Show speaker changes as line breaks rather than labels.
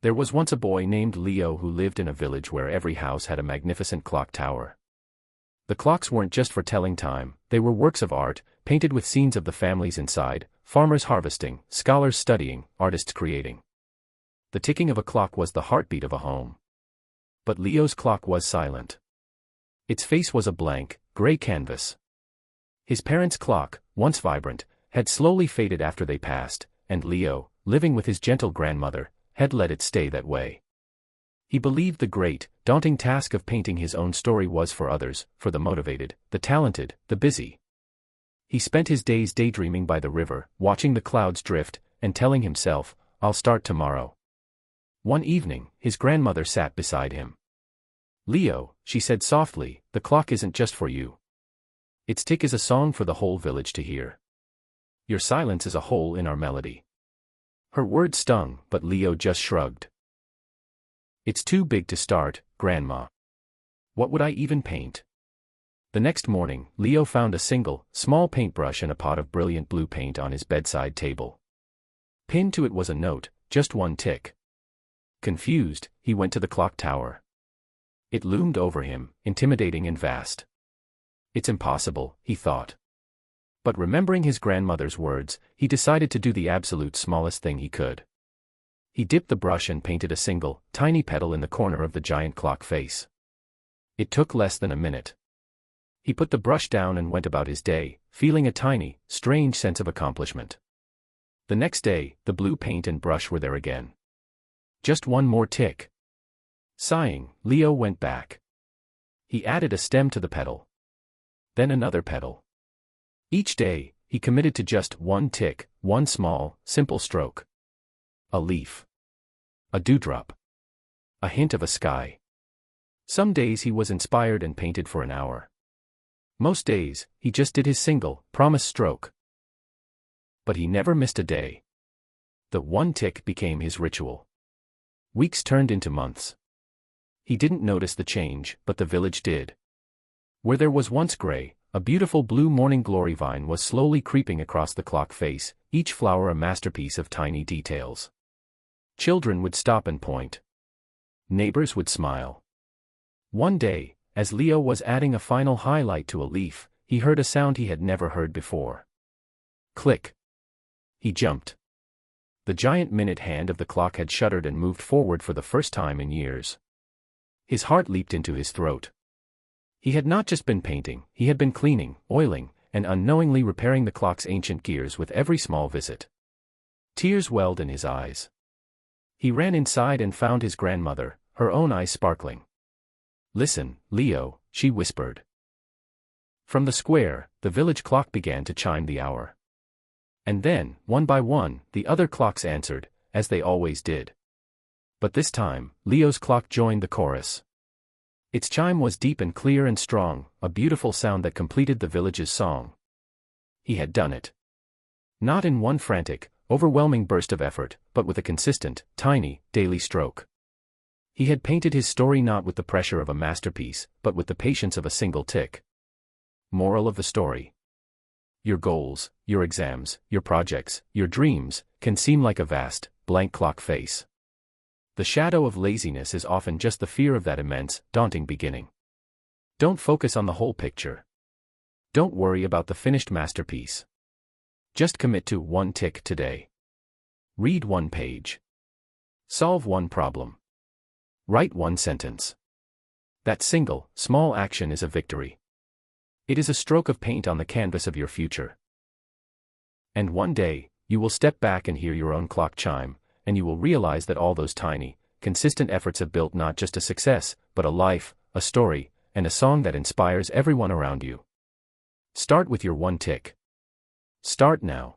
There was once a boy named Leo who lived in a village where every house had a magnificent clock tower. The clocks weren't just for telling time, they were works of art, painted with scenes of the families inside, farmers harvesting, scholars studying, artists creating. The ticking of a clock was the heartbeat of a home. But Leo's clock was silent. Its face was a blank, gray canvas. His parents' clock, once vibrant, had slowly faded after they passed, and Leo, living with his gentle grandmother, had let it stay that way. He believed the great, daunting task of painting his own story was for others, for the motivated, the talented, the busy. He spent his days daydreaming by the river, watching the clouds drift, and telling himself, "I'll start tomorrow." One evening, his grandmother sat beside him. "Leo," she said softly, "the clock isn't just for you. Its tick is a song for the whole village to hear. Your silence is a hole in our melody." Her words stung, but Leo just shrugged. "It's too big to start, Grandma. What would I even paint?" The next morning, Leo found a single, small paintbrush and a pot of brilliant blue paint on his bedside table. Pinned to it was a note, just one tick. Confused, he went to the clock tower. It loomed over him, intimidating and vast. "It's impossible," he thought. But remembering his grandmother's words, he decided to do the absolute smallest thing he could. He dipped the brush and painted a single, tiny petal in the corner of the giant clock face. It took less than a minute. He put the brush down and went about his day, feeling a tiny, strange sense of accomplishment. The next day, the blue paint and brush were there again. Just one more tick. Sighing, Leo went back. He added a stem to the petal. Then another petal. Each day, he committed to just one tick, one small, simple stroke. A leaf. A dewdrop. A hint of a sky. Some days he was inspired and painted for an hour. Most days, he just did his single, promise stroke. But he never missed a day. The one tick became his ritual. Weeks turned into months. He didn't notice the change, but the village did. Where there was once gray, a beautiful blue morning glory vine was slowly creeping across the clock face, each flower a masterpiece of tiny details. Children would stop and point. Neighbors would smile. One day, as Leo was adding a final highlight to a leaf, he heard a sound he had never heard before. Click. He jumped. The giant minute hand of the clock had shuddered and moved forward for the first time in years. His heart leaped into his throat. He had not just been painting, he had been cleaning, oiling, and unknowingly repairing the clock's ancient gears with every small visit. Tears welled in his eyes. He ran inside and found his grandmother, her own eyes sparkling. "Listen, Leo," she whispered. From the square, the village clock began to chime the hour. And then, one by one, the other clocks answered, as they always did. But this time, Leo's clock joined the chorus. Its chime was deep and clear and strong, a beautiful sound that completed the village's song. He had done it. Not in one frantic, overwhelming burst of effort, but with a consistent, tiny, daily stroke. He had painted his story not with the pressure of a masterpiece, but with the patience of a single tick. Moral of the story. Your goals, your exams, your projects, your dreams, can seem like a vast, blank clock face. The shadow of laziness is often just the fear of that immense, daunting beginning. Don't focus on the whole picture. Don't worry about the finished masterpiece. Just commit to one tick today. Read one page. Solve one problem. Write one sentence. That single, small action is a victory. It is a stroke of paint on the canvas of your future. And one day, you will step back and hear your own clock chime, and you will realize that all those tiny, consistent efforts have built not just a success, but a life, a story, and a song that inspires everyone around you. Start with your one tick. Start now.